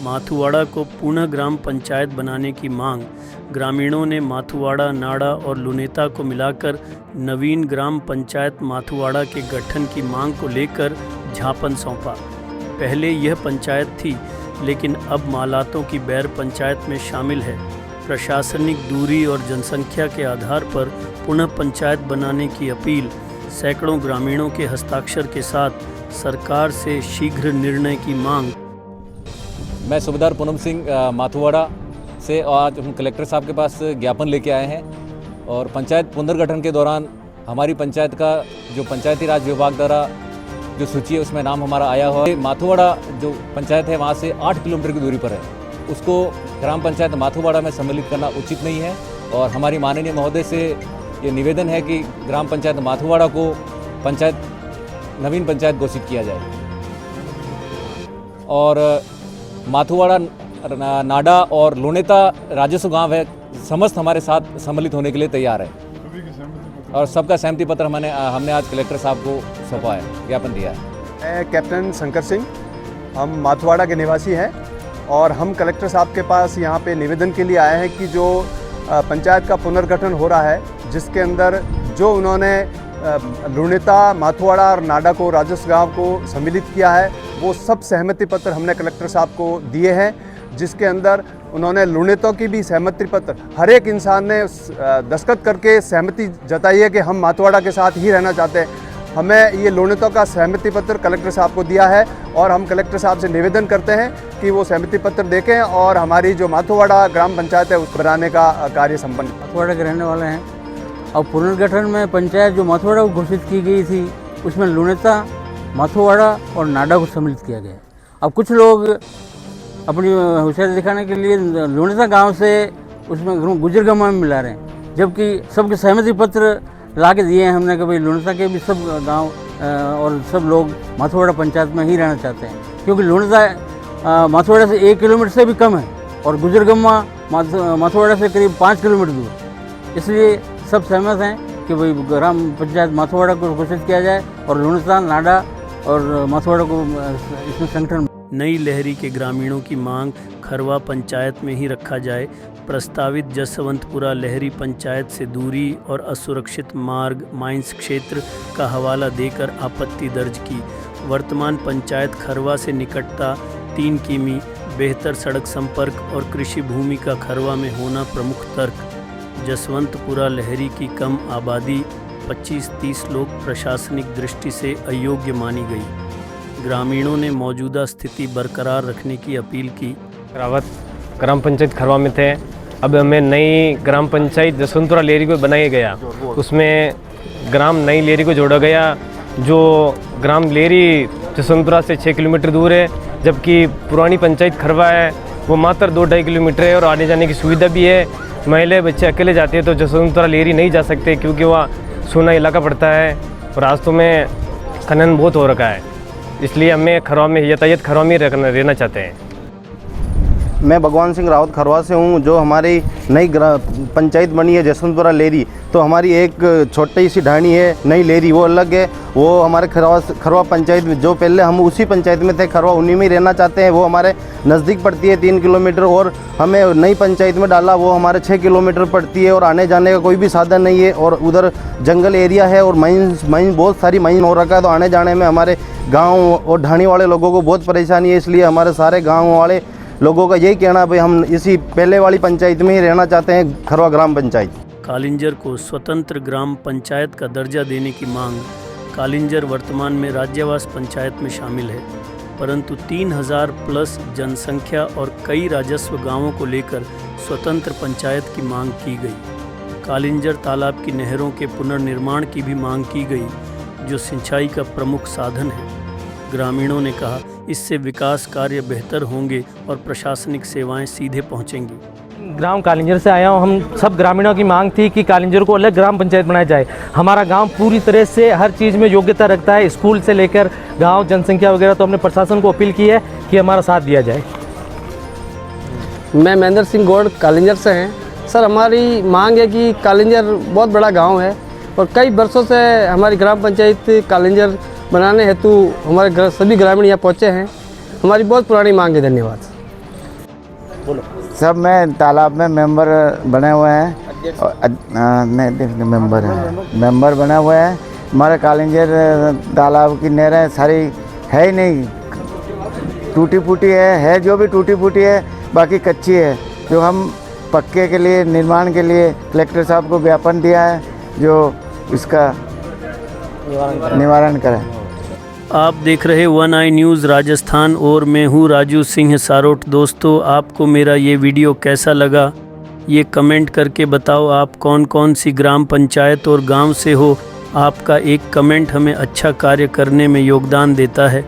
माथुवाड़ा को पुनः ग्राम पंचायत बनाने की मांग। ग्रामीणों ने माथुवाड़ा, नाड़ा और लुनेता को मिलाकर नवीन ग्राम पंचायत माथुवाड़ा के गठन की मांग को लेकर ज्ञापन सौंपा। पहले यह पंचायत थी, लेकिन अब मालातों की बैर पंचायत में शामिल है। प्रशासनिक दूरी और जनसंख्या के आधार पर पुनः पंचायत बनाने की अपील, सैकड़ों ग्रामीणों के हस्ताक्षर के साथ सरकार से शीघ्र निर्णय की मांग। मैं सूबेदार पूनम सिंह माथुवाड़ा से आज हम कलेक्टर साहब के पास ज्ञापन लेके आए हैं और पंचायत पुनर्गठन के दौरान हमारी पंचायत का जो पंचायती राज विभाग द्वारा जो सूची है उसमें नाम हमारा आया हुआ है। माथुवाड़ा जो पंचायत है वहाँ से 8 किलोमीटर की दूरी पर है, उसको ग्राम पंचायत माथुवाड़ा में सम्मिलित करना उचित नहीं है और हमारी माननीय महोदय से ये निवेदन है कि ग्राम पंचायत माथुवाड़ा को नवीन पंचायत घोषित किया जाए और माथुवाड़ा, नाडा और लुनेता राजस्व गांव है, समस्त हमारे साथ सम्मिलित होने के लिए तैयार है और सबका सहमति पत्र हमने आज कलेक्टर साहब को सौंपा है, ज्ञापन दिया है। मैं कैप्टन शंकर सिंह, हम माथुवाड़ा के निवासी हैं और हम कलेक्टर साहब के पास यहाँ पे निवेदन के लिए आए हैं कि जो पंचायत का पुनर्गठन हो रहा है, जिसके अंदर जो उन्होंने लुनेता, माथुवाड़ा और नाडा को राजस्व गांव को सम्मिलित किया है, वो सब सहमति पत्र हमने कलेक्टर साहब को दिए हैं, जिसके अंदर उन्होंने लुनेतों की भी सहमति पत्र, हर एक इंसान ने दस्तखत करके सहमति जताई है कि हम माथुवाड़ा के साथ ही रहना चाहते हैं। हमें ये लुनेतों का सहमति पत्र कलेक्टर साहब को दिया है और हम कलेक्टर साहब से निवेदन करते हैं कि वो सहमति पत्र देखें और हमारी जो माथुवाड़ा ग्राम पंचायत है उस बनाने का कार्य संपन्न। माथुवाड़ा के रहने वाले हैं और पुनर्गठन में पंचायत जो माथुवाड़ा को घोषित की गई थी उसमें लुनेता, माथुवाड़ा और नाडा को सम्मिलित किया गया। अब कुछ लोग अपनी होशियारी दिखाने के लिए लुनेता गांव से उसमें गुजरगमा में मिला रहे हैं, जबकि सबके सहमति पत्र ला के दिए हैं हमने कि भाई लुनेता के भी सब गांव और सब लोग माथुवाड़ा पंचायत में ही रहना चाहते हैं, क्योंकि लुनेता माथुवाड़ा से 1 किलोमीटर से भी कम है और गुजरगमा माथुवाड़ा से करीब 5 किलोमीटर दूर। इसलिए सब सहमत हैं कि भाई ग्राम पंचायत माथुवाड़ा को घोषित किया जाए और लुनेता, नाडा और माथुवाड़ा को इसमें संगठन। नई लहरी के ग्रामीणों की मांग खरवा पंचायत में ही रखा जाए। प्रस्तावित जसवंतपुरा लहरी पंचायत से दूरी और असुरक्षित मार्ग, माइंस क्षेत्र का हवाला देकर आपत्ति दर्ज की। वर्तमान पंचायत खरवा से निकटता 3 किमी, बेहतर सड़क संपर्क और कृषि भूमि का खरवा में होना प्रमुख तर्क। जसवंतपुरा लहरी की कम आबादी 25-30 लोग प्रशासनिक दृष्टि से अयोग्य मानी गई। ग्रामीणों ने मौजूदा स्थिति बरकरार रखने की अपील की। रावत ग्राम पंचायत खरवा में थे, अब हमें नई ग्राम पंचायत जसवंतपुरा लेहरी को बनाया गया, उसमें ग्राम नई लेहरी को जोड़ा गया। जो ग्राम लेहरी जसवंतपुरा से 6 किलोमीटर दूर है, जबकि पुरानी पंचायत खरवा है वो मात्र 2-2.5 किलोमीटर है और आने जाने की सुविधा भी है। महिला बच्चे अकेले जाते हैं तो जसवंतपुरा लेहरी नहीं जा सकते क्योंकि वहाँ सूना इलाका पड़ता है और रास्तों में खनन बहुत हो रखा है, इसलिए हमें खरवा में यातायात खरवा में रहना चाहते हैं। मैं भगवान सिंह रावत खरवा से हूँ। जो हमारी नई पंचायत बनी है जसवंतपुरा लेहरी, तो हमारी एक छोटी सी ढाणी है, नई लेहरी वो अलग है। वो हमारे खरवा पंचायत में, जो पहले हम उसी पंचायत में थे, खरवा उन्हीं में ही रहना चाहते हैं। वो हमारे नज़दीक पड़ती है 3 किलोमीटर और हमें नई पंचायत में डाला वो हमारे 6 किलोमीटर पड़ती है और आने जाने का कोई भी साधन नहीं है और उधर जंगल एरिया है और माइंस बहुत सारी माइन हो रखा है, तो आने जाने में हमारे गाँव और ढाणी वाले लोगों को बहुत परेशानी है। इसलिए हमारे सारे गाँव वाले लोगों का यही कहना है भाई हम इसी पहले वाली पंचायत में ही रहना चाहते हैं, खरवा ग्राम पंचायत। कालिंजर को स्वतंत्र ग्राम पंचायत का दर्जा देने की मांग। कालिंजर वर्तमान में राज्यवास पंचायत में शामिल है, परंतु 3000 प्लस जनसंख्या और कई राजस्व गांवों को लेकर स्वतंत्र पंचायत की मांग की गई। कालिंजर तालाब की नहरों के पुनर्निर्माण की भी मांग की गई, जो सिंचाई का प्रमुख साधन है। ग्रामीणों ने कहा, इससे विकास कार्य बेहतर होंगे और प्रशासनिक सेवाएं सीधे पहुंचेंगी। ग्राम कालिंजर से आया हूं। हम सब ग्रामीणों की मांग थी कि कालिंजर को अलग ग्राम पंचायत बनाया जाए। हमारा गांव पूरी तरह से हर चीज़ में योग्यता रखता है, स्कूल से लेकर गांव जनसंख्या वगैरह, तो हमने प्रशासन को अपील की है कि हमारा साथ दिया जाए। मैं महेंद्र सिंह गौड़ कालिंजर से हैं। सर, हमारी मांग है कि कालिंजर बहुत बड़ा गाँव है और कई वर्षों से हमारी ग्राम पंचायत कालिंजर बनाने हेतु हमारे सभी ग्रामीण यहाँ पहुँचे हैं। हमारी बहुत पुरानी मांग है। धन्यवाद। सब में तालाब में मेंबर बने हुए हैं और नहीं मेंबर बने हुए हैं। हमारे कालिंजर तालाब की नहरें सारी है ही नहीं, टूटी फूटी है जो भी टूटी फूटी है, बाकी कच्ची है। जो हम पक्के के लिए, निर्माण के लिए कलेक्टर साहब को ज्ञापन दिया है जो इसका निवारण करें। आप देख रहे वन आई न्यूज़ राजस्थान और मैं हूँ राजू सिंह सारोट। दोस्तों, आपको मेरा ये वीडियो कैसा लगा ये कमेंट करके बताओ। आप कौन कौन सी ग्राम पंचायत और गांव से हो? आपका एक कमेंट हमें अच्छा कार्य करने में योगदान देता है।